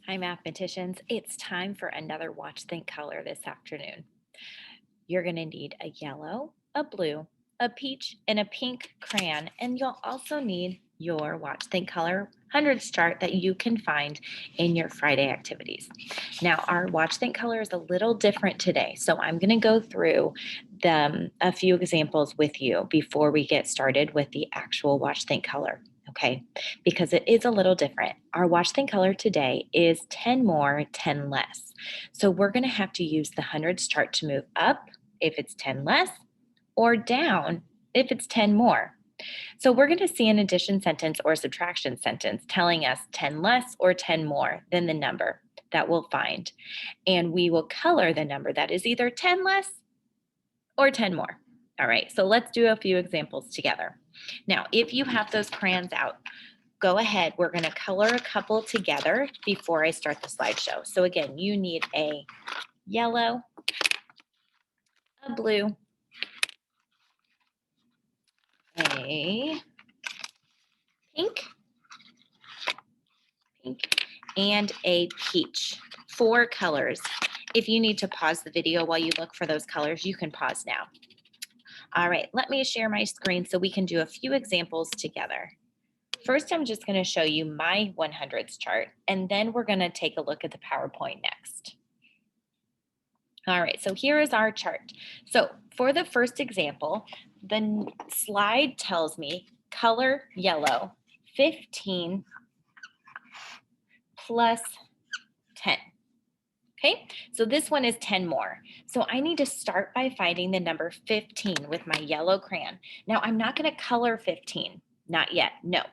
Hi, mathematicians. It's time for another Watch Think Color this afternoon. You're going to need a yellow, a blue, a peach, and a pink crayon, and you'll also need your Watch Think Color hundreds chart that you can find in your Friday activities. Now, our Watch Think Color is a little different today, so I'm going to go through a few examples with you before we get started with the actual Watch Think Color. Okay, because it is a little different. Our Watch Think Color today is 10 more, 10 less. So we're going to have to use the hundreds chart to move up if it's 10 less, or down if it's 10 more. So we're going to see an addition sentence or subtraction sentence telling us 10 less or 10 more than the number that we'll find. And we will color the number that is either 10 less or 10 more. All right, so let's do a few examples together. Now, if you have those crayons out, go ahead. We're going to color a couple together before I start the slideshow. So again, you need a yellow, a blue, a pink, and a peach. 4 colors. If you need to pause the video while you look for those colors, you can pause now. All right, let me share my screen so we can do a few examples together. First, I'm just going to show you my 100s chart, and then we're going to take a look at the PowerPoint next. All right, so here is our chart. So for the first example, the slide tells me color yellow, 15 plus 10. Okay, so this one is 10 more. So I need to start by finding the number 15 with my yellow crayon. Now I'm not going to color 15, not yet, no.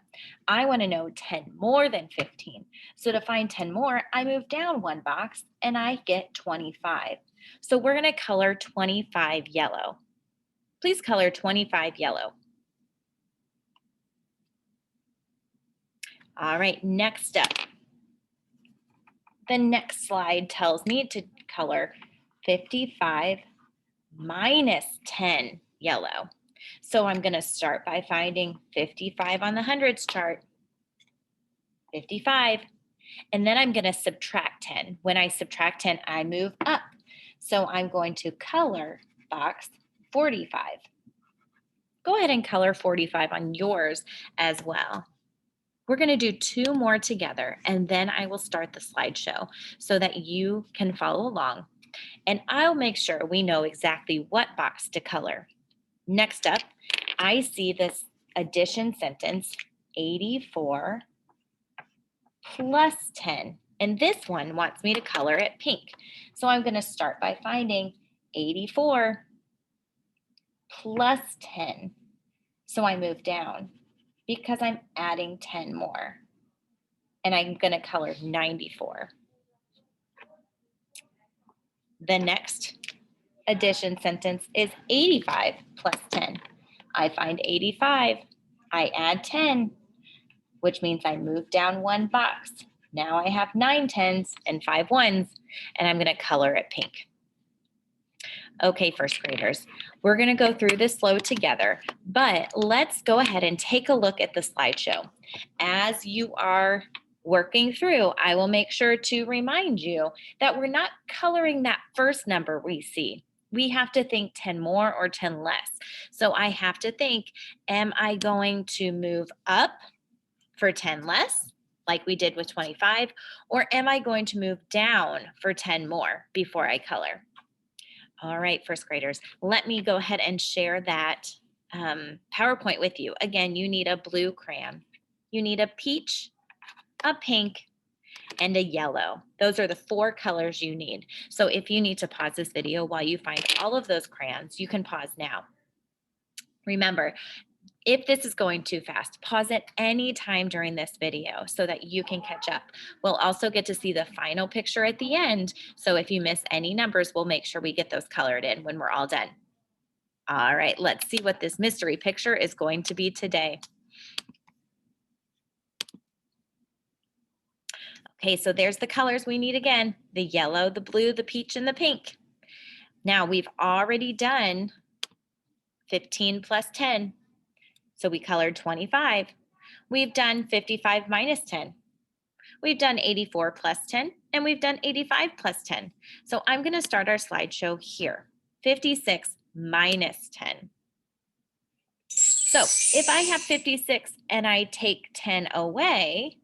I want to know 10 more than 15. So to find 10 more, I move down one box and I get 25. So we're going to color 25 yellow. Please color 25 yellow. All right, next up. The next slide tells me to color 55 minus 10 yellow. So I'm going to start by finding 55 on the hundreds chart, 55, and then I'm going to subtract 10. When I subtract 10, I move up. So I'm going to color box 45. Go ahead and color 45 on yours as well. We're going to do 2 more together, and then I will start the slideshow so that you can follow along. And I'll make sure we know exactly what box to color. Next up, I see this addition sentence, 84 plus 10. And this one wants me to color it pink. So I'm going to start by finding 84 plus 10. So I move down because I'm adding 10 more. And I'm going to color 94. The next addition sentence is 85 plus 10. I find 85. I add 10, which means I move down one box. Now I have 9 tens and 5 ones, and I'm going to color it pink. Okay, first graders, we're going to go through this slow together, but let's go ahead and take a look at the slideshow. As you are working through, I will make sure to remind you that we're not coloring that first number we see. We have to think 10 more or 10 less. So I have to think, am I going to move up for 10 less, like we did with 25, or am I going to move down for 10 more before I color? All right, first graders, let me go ahead and share that PowerPoint with you. Again, you need a blue crayon. You need a peach, a pink, and a yellow. Those are the 4 colors you need. So if you need to pause this video while you find all of those crayons, you can pause now. Remember, if this is going too fast, pause at any time during this video so that you can catch up. We'll also get to see the final picture at the end. So if you miss any numbers, we'll make sure we get those colored in when we're all done. All right, let's see what this mystery picture is going to be today. Okay, so there's the colors we need again, the yellow, the blue, the peach, and the pink. Now we've already done 15 plus 10. So we colored 25. We've done 55 minus 10. We've done 84 plus 10, and we've done 85 plus 10. So I'm going to start our slideshow here. 56 minus 10. So if I have 56 and I take 10 away,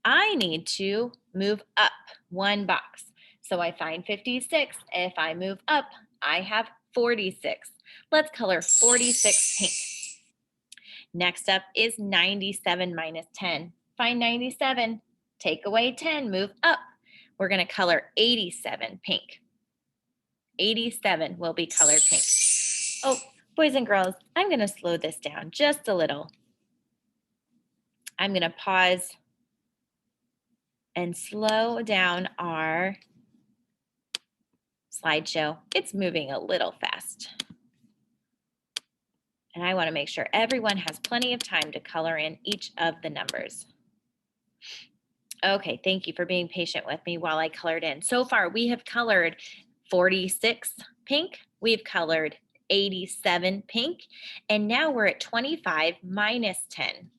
I need to move up one box. So I find 56. If I move up, I have 46. Let's color 46 pink. Next up is 97 minus 10. Find 97, take away 10, move up. We're going to color 87 pink. 87 will be colored pink. Oh, boys and girls, I'm going to slow this down just a little. I'm going to pause and slow down our slideshow. It's moving a little fast. And I want to make sure everyone has plenty of time to color in each of the numbers. Okay, thank you for being patient with me while I colored in. So far, we have colored 46 pink. We've colored 87 pink. And now we're at 25 minus 10.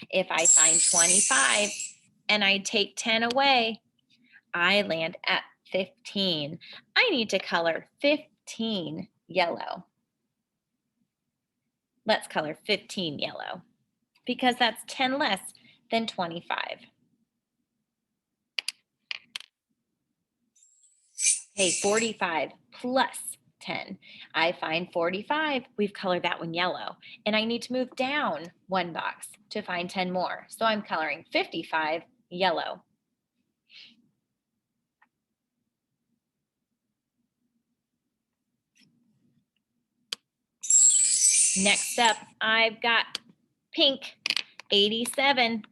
If I find 25 and I take 10 away, I land at 15. I need to color 15 yellow. Let's color 15 yellow because that's 10 less than 25. Okay, 45 plus 10. I find 45. We've colored that one yellow. And I need to move down one box to find 10 more. So I'm coloring 55 yellow. Next up, I've got pink, 87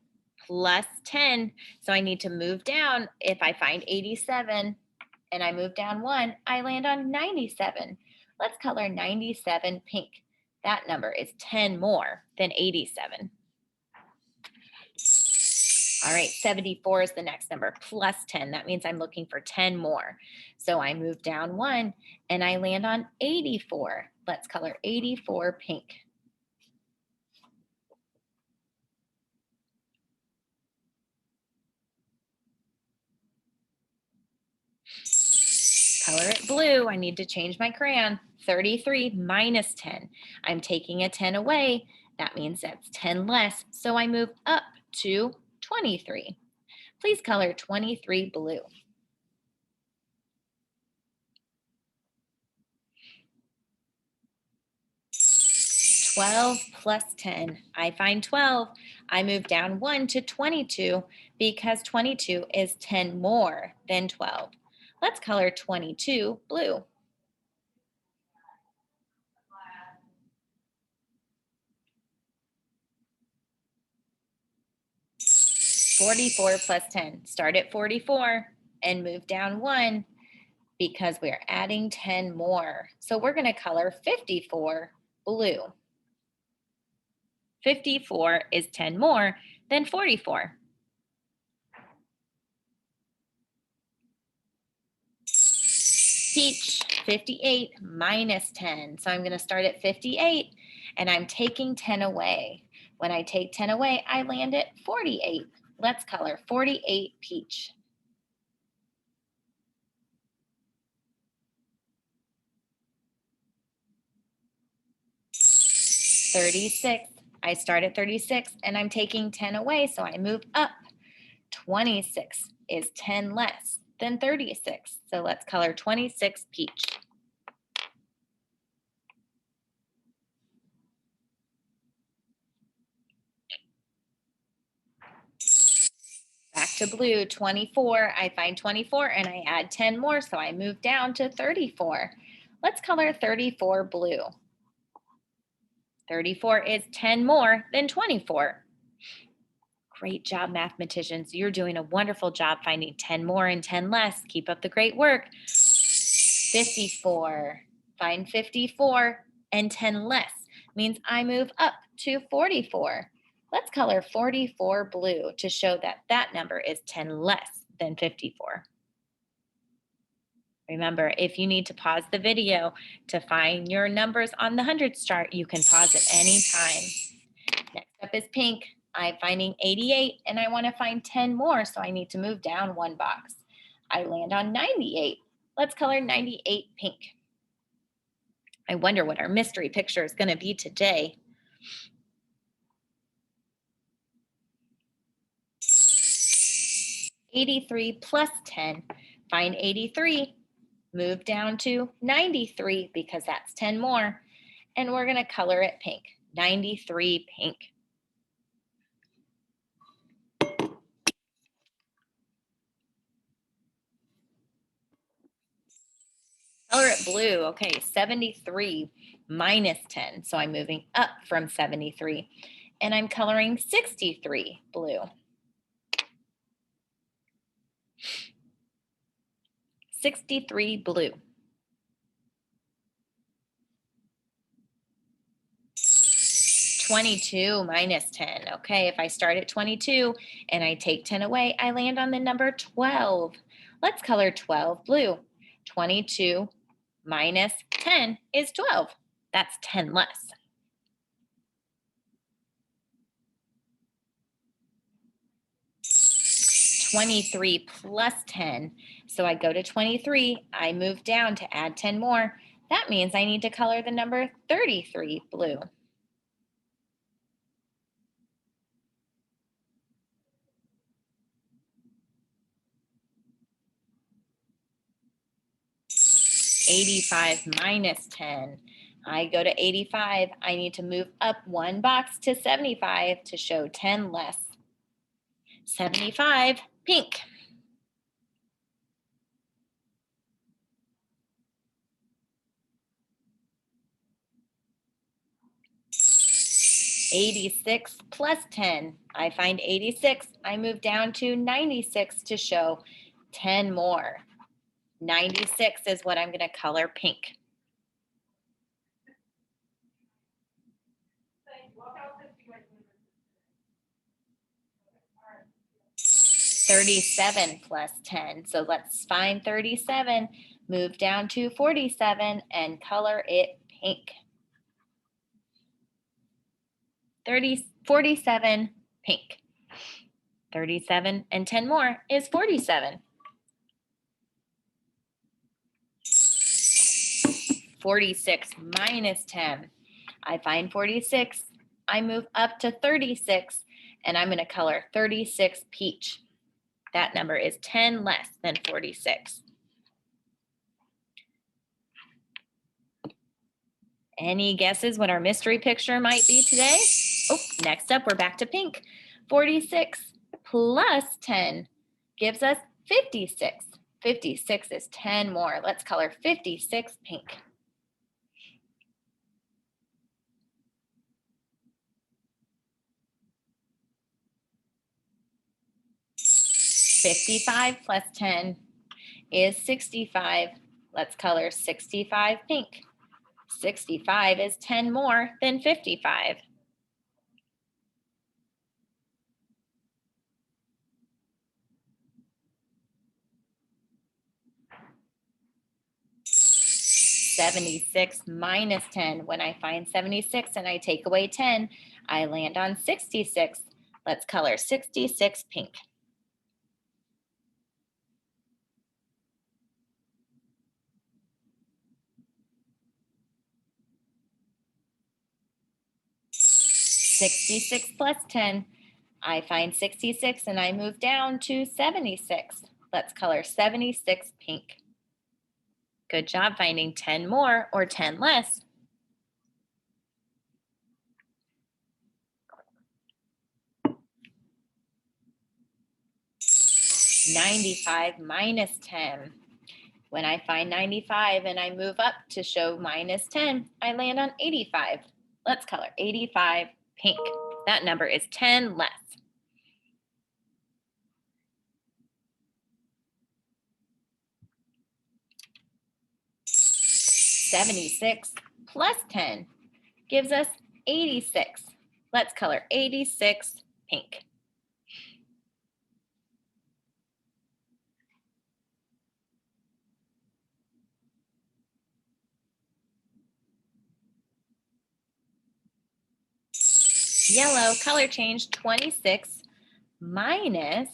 plus 10. So I need to move down. If I find 87 and I move down one, I land on 97. Let's color 97 pink. That number is 10 more than 87. All right, 74 is the next number, plus 10. That means I'm looking for 10 more. So I move down one and I land on 84. Let's color 84 pink. Color it blue. I need to change my crayon. 33 minus 10. I'm taking a 10 away. That means that's 10 less. So I move up to 23. Please color 23 blue. 12 plus 10. I find 12. I move down one to 22 because 22 is 10 more than 12. Let's color 22 blue. 44 plus 10. Start at 44 and move down one because we're adding 10 more. So we're going to color 54 blue. 54 is 10 more than 44. Peach, 58 minus 10. So I'm going to start at 58 and I'm taking 10 away. When I take 10 away, I land at 48. Let's color 48 peach. 36. I start at 36 and I'm taking 10 away, so I move up. 26 is 10 less than 36. So let's color 26 peach. Back to blue, 24. I find 24 and I add 10 more, so I move down to 34. Let's color 34 blue. 34 is 10 more than 24. Great job, mathematicians. You're doing a wonderful job finding 10 more and 10 less. Keep up the great work. 54. Find 54 and 10 less means I move up to 44. Let's color 44 blue to show that that number is 10 less than 54. Remember, if you need to pause the video to find your numbers on the hundreds chart, you can pause at any time. Next up is pink. I'm finding 88 and I want to find 10 more, so I need to move down one box. I land on 98. Let's color 98 pink. I wonder what our mystery picture is going to be today. +83 plus 10. Find 83. Move down to 93 because that's 10 more. And we're going to color it pink. 93 pink. Color it blue. Okay, 73 minus 10. So I'm moving up from 73. And I'm coloring 63 blue. 63 blue. 22 minus 10. Okay, if I start at 22 and I take 10 away, I land on the number 12. Let's color 12 blue. 22 minus 10 is 12. That's 10 less. +23 plus 10. So I go to 23, I move down to add 10 more. That means I need to color the number 33 blue. +85 minus 10. I go to 85. I need to move up one box to 75 to show 10 less. 75 pink. 86 plus 10. I find 86. I move down to 96 to show 10 more. 96 is what I'm going to color pink. 37 plus 10. So let's find 37, move down to 47 and color it pink. 47 pink. 37 and 10 more is 47. 46 minus 10. I find 46. I move up to 36 and I'm going to color 36 peach. That number is 10 less than 46. Any guesses what our mystery picture might be today? Oh, next up, we're back to pink. 46 plus 10 gives us 56. 56 is 10 more. Let's color 56 pink. 55 plus 10 is 65. Let's color 65 pink. 65 is 10 more than 55. 76 minus 10. When I find 76 and I take away 10, I land on 66. Let's color 66 pink. 66 plus 10. I find 66 and I move down to 76. Let's color 76 pink. Good job finding 10 more or 10 less. 95 minus 10. When I find 95 and I move up to show minus 10, I land on 85. Let's color 85 pink. That number is 10 less. 76 plus 10 gives us 86. Let's color 86 pink. Yellow, color change 26 minus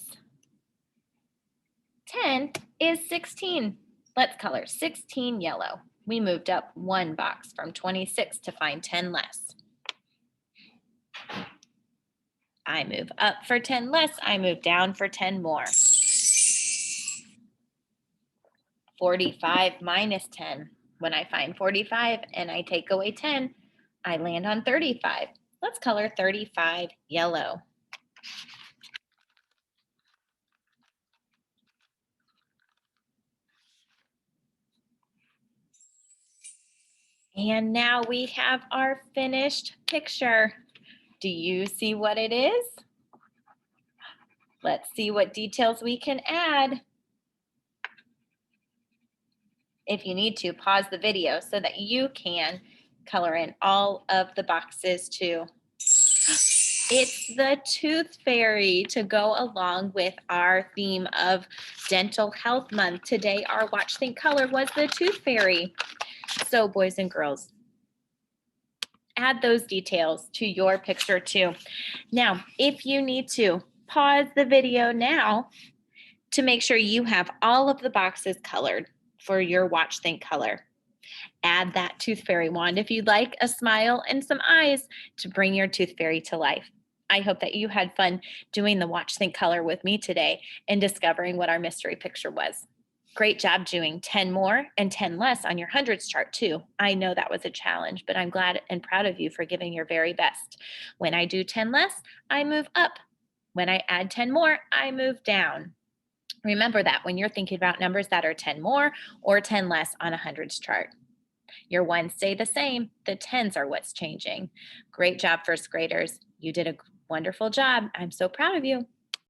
10 is 16. Let's color 16 yellow. We moved up one box from 26 to find 10 less. I move up for 10 less. I move down for 10 more. 45 minus 10. When I find 45 and I take away 10, I land on 35. Let's color 35 yellow. And now we have our finished picture. Do you see what it is? Let's see what details we can add. If you need to, pause the video so that you can color in all of the boxes too. It's the Tooth Fairy to go along with our theme of Dental Health Month. Today, our Watch, Think, Color was the Tooth Fairy. So, boys and girls, add those details to your picture too. Now, if you need to, pause the video now to make sure you have all of the boxes colored for your Watch, Think, Color. Add that Tooth Fairy wand if you'd like a smile and some eyes to bring your Tooth Fairy to life. I hope that you had fun doing the Watch, Think, Color with me today and discovering what our mystery picture was. Great job doing 10 more and 10 less on your hundreds chart too. I know that was a challenge, but I'm glad and proud of you for giving your very best. When I do 10 less, I move up. When I add 10 more, I move down. Remember that when you're thinking about numbers that are 10 more or 10 less on a hundreds chart. Your ones stay the same, the tens are what's changing. Great job, first graders. You did a wonderful job. I'm so proud of you.